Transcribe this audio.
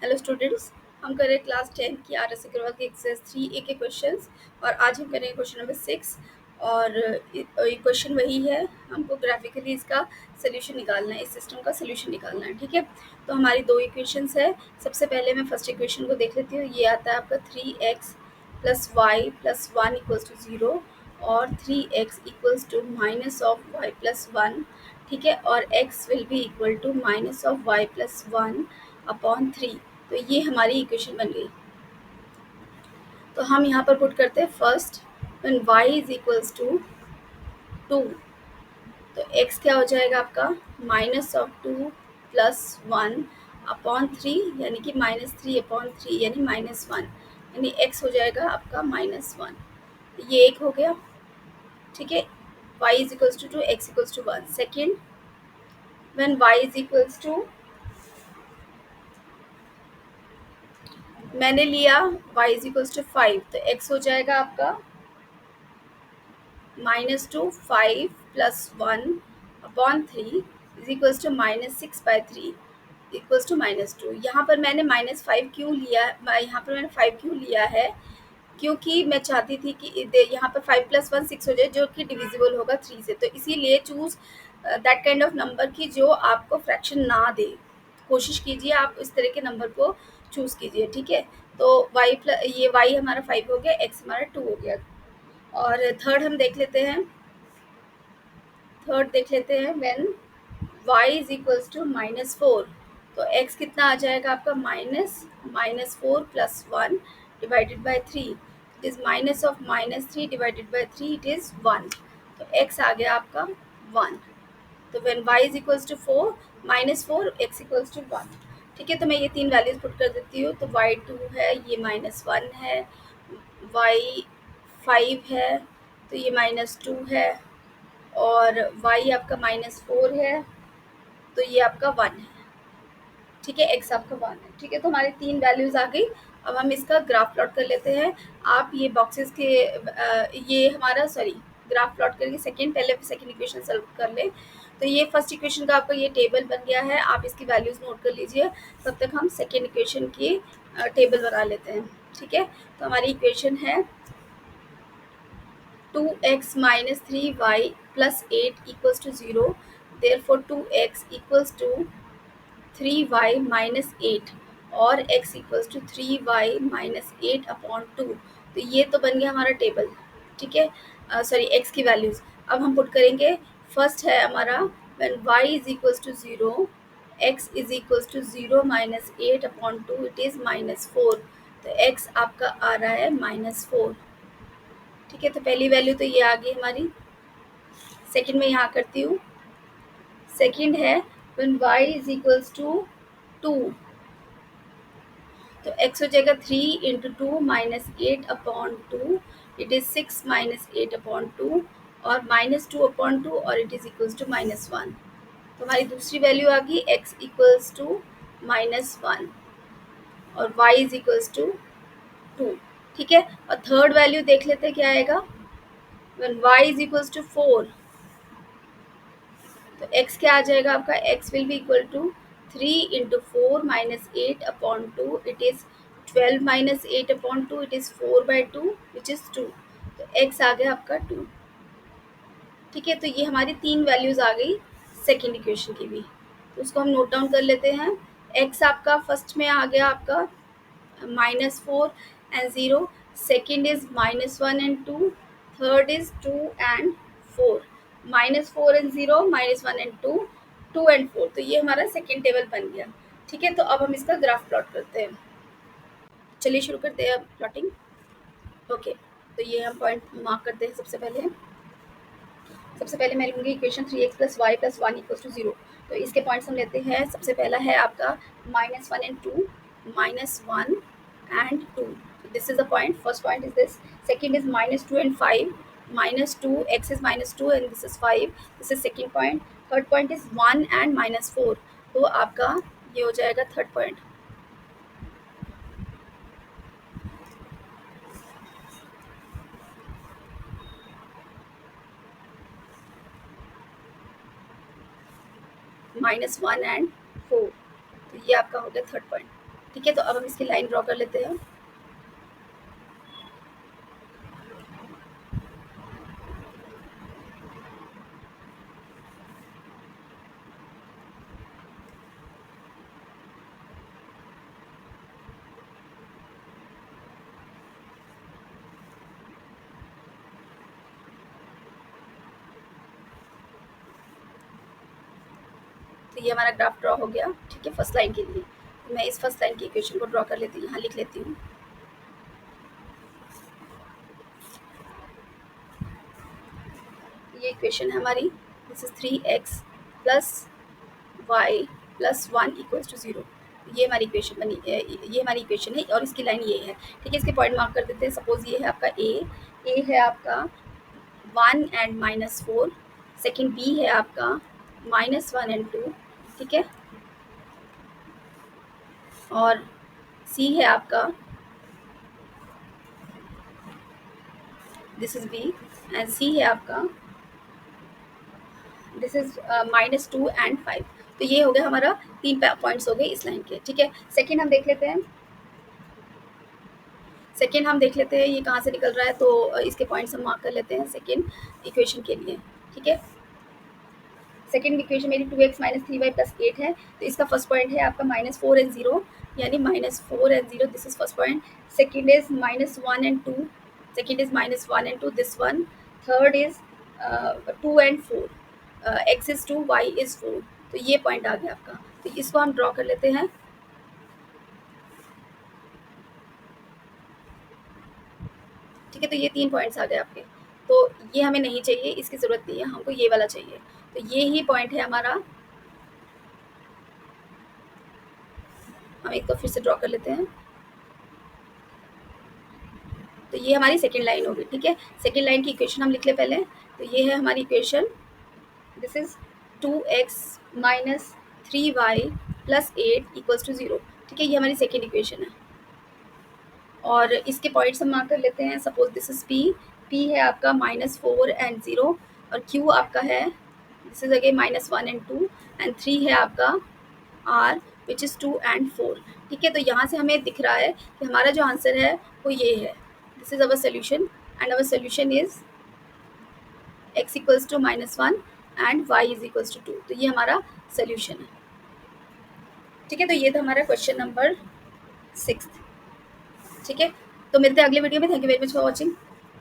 Hello students, हम कर रहे हैं क्लास 10 की आर एस अग्रवाल के एक्सरसाइज 3A के क्वेश्चंस। और आज हम करेंगे क्वेश्चन नंबर 6। और ये क्वेश्चन वही है, हमको ग्राफिकली इसका सोल्यूशन निकालना है, इस सिस्टम का सोल्यूशन निकालना है। ठीक है, तो हमारी दो इक्वेशंस है। सबसे पहले मैं फर्स्ट इक्वेशन को देख लेती हूँ। ये आता है आपका 3x plus y plus one equals to 0 और 3x equals to minus of y plus one. ठीक है, और x will be equal to minus of y plus one upon 3। तो ये हमारी इक्वेशन बन गई। तो हम यहाँ पर पुट करते हैं first, when y is equals to 2, तो x क्या हो जाएगा आपका minus of 2 plus one upon 3, यानी कि माइनस 3 अपॉन 3 यानी माइनस वन, यानी x हो जाएगा आपका माइनस वन। ये एक हो गया। ठीक है, y is equals to 2, x equals to 1। Second, when y is equals to, मैंने लिया y इज इक्वल्स टू 5, तो x हो जाएगा आपका minus to 5 plus one upon 3 is equals to minus 6 by 3 equals to minus two. यहाँ पर मैंने minus 5 क्यों लिया, यहाँ पर मैंने 5 क्यों लिया है, क्योंकि मैं चाहती थी कि यहाँ पर 5 प्लस वन 6 हो जाए, जो कि डिविजिबल होगा 3 से। तो इसीलिए choose that kind of number की जो आपको फ्रैक्शन ना दे। कोशिश कीजिए आप इस तरह के नंबर को चूज कीजिए। ठीक है, तो ये y हमारा 5 हो गया, x हमारा 2 हो गया। और थर्ड हम देख लेते हैं। When y is equals to minus 4, तो x कितना आ जाएगा आपका माइनस 4 plus one divided by 3। It is minus of minus 3 divided by 3, it is 1। तो x आ गया आपका 1। तो when y is equals to 4, minus 4, x equals to 1। ठीक है, तो मैं ये तीन वैल्यूज पुट कर देती हूँ। तो y 2 है, ये माइनस 1 है, y 5 है, तो ये माइनस 2 है, और y आपका माइनस 4 है, तो ये आपका 1 है। ठीक है, x आपका 1 है। ठीक है, तो हमारी तीन वैल्यूज आ गई। अब हम इसका ग्राफ प्लॉट कर लेते हैं। आप ये बॉक्सेस के ये हमारा ग्राफ प्लॉट करके पहले सेकेंड इक्वेशन सॉल्व कर ले। तो ये फर्स्ट इक्वेशन का आपका ये टेबल बन गया है, आप इसकी वैल्यूज नोट कर लीजिए। तब तक हम सेकेंड इक्वेशन की टेबल बना लेते हैं। ठीक है, तो हमारी इक्वेशन है 2x minus 3y plus 8 equals to 0. Therefore 2x equals to 3y minus 8 और x equals to 3y minus 8 upon 2। तो ये तो बन गया हमारा टेबल। ठीक है, x की वैल्यूज अब हम पुट करेंगे। फर्स्ट है हमारा when y is equals to 0, x is equals to 0 minus 8 upon 2, it is minus 4। तो x आपका आ रहा है माइनस 4। ठीक है, तो पहली वैल्यू तो ये आ गई हमारी। सेकंड में यहाँ करती हूँ। सेकंड है when y is equals to 2, तो x हो जाएगा 3 into two minus 8 upon 2, it is 6 minus 8 upon 2 और माइनस 2 अपॉन 2 और it is equals to minus 1। तो हमारी दूसरी वैल्यू आ गई x इक्वल्स टू माइनस 1 और y इज इक्वल्स टू 2। ठीक है, और थर्ड वैल्यू देख लेते हैं क्या आएगा। when y is equals to 4, तो x क्या आ जाएगा आपका, x will be equal to 3 into four minus 8 upon 2, it is 12 minus 8 upon 2, it is 4 by 2 which is 2। तो x आ गया आपका 2। ठीक है, तो ये हमारी तीन वैल्यूज आ गई सेकेंड इक्वेशन की भी। तो उसको हम नोट डाउन कर लेते हैं। x आपका फर्स्ट में आ गया आपका माइनस 4 and 0, second is minus 1 and 2, third is 2 and 4। Minus 4 and 0, minus 1 and 2, 2 and 4। तो ये हमारा सेकेंड टेबल बन गया। ठीक है, तो अब हम इसका ग्राफ प्लॉट करते हैं। चलिए शुरू करते हैं प्लॉटिंग। ओके, तो ये हम पॉइंट मार्क करते हैं। सबसे पहले मैं लूँगी equation 3x plus y plus one equals to 0। तो इसके पॉइंट्स हम लेते हैं। सबसे पहला है आपका minus 1 and 2, minus 1 and 2. So this is the point. First point is this. Second is minus 2 and 5. Minus 2, x is minus 2 and this is 5. This is second point. Third point is 1 and minus 4. तो आपका ये हो जाएगा third point. -1 and 4, तो ये आपका हो गया थर्ड पॉइंट। ठीक है, तो अब हम इसकी लाइन ड्रॉ कर लेते हैं। तो ये हमारा ग्राफ ड्रॉ हो गया, ठीक है, फर्स्ट लाइन के लिए। तो मैं इस फर्स्ट लाइन की इक्वेशन को ड्रॉ कर लेती हूँ, यहाँ लिख लेती हूँ। ये इक्वेशन है हमारी, this is 3x plus y plus 1 equals to 0। ये हमारी इक्वेशन बनी, ये हमारी इक्वेशन है और इसकी लाइन ये है, ठीक है। इसके पॉइंट मार्क कर देते हैं। सपोज ये है आपका ए है आपका 1 एंड -4, सेकेंड बी है आपका -1 एंड 2, ठीक है, और सी है आपका, दिस इज बी, एंड सी है आपका, दिस इज -2 एंड 5। तो ये हो गया हमारा 3 पॉइंट्स हो गए इस लाइन के, ठीक है। सेकेंड हम देख लेते हैं, ये कहाँ से निकल रहा है। तो इसके पॉइंट्स हम मार्क कर लेते हैं सेकेंड इक्वेशन के लिए, ठीक है। सेकेंड इक्वेशन मेरी 2x माइनस 3y प्लस 8 है। तो इसका फर्स्ट पॉइंट है आपका -4 एंड 0, यानी -4 and 0, this is first point. Second is -1 and 2, second is -1 and 2, this one. Third is 2 and 4, x is 2, y is 4। तो ये पॉइंट आ गया आपका। तो इसको हम ड्रॉ कर लेते हैं, ठीक है। तो ये 3 पॉइंट्स आ गए आपके। तो ये हमें नहीं चाहिए, इसकी ज़रूरत नहीं है, हमको ये वाला चाहिए। तो ये ही पॉइंट है हमारा। हम एक तो फिर से ड्रॉ कर लेते हैं। तो ये हमारी सेकेंड लाइन होगी, ठीक है। सेकेंड लाइन की इक्वेशन हम लिख ले पहले। तो ये है हमारी equation, this is 2x minus 3y plus 8 equals to 0, ठीक है। ये हमारी सेकेंड इक्वेशन है और इसके पॉइंट्स हम मार्क कर लेते हैं। सपोज दिस इज p है आपका -4 एंड 0, और q आपका है, this is again -1 and 2, and 3 है आपका r विच इज़ 2 एंड 4, ठीक है। तो यहाँ से हमें दिख रहा है कि हमारा जो आंसर है वो ये है, this is our solution, and our solution is x equals to -1 and y is equals to 2। तो ये हमारा सोल्यूशन है, ठीक है। तो ये था हमारा क्वेश्चन नंबर 6, ठीक है। तो मिलते हैं अगले वीडियो में। Thank you very much for watching.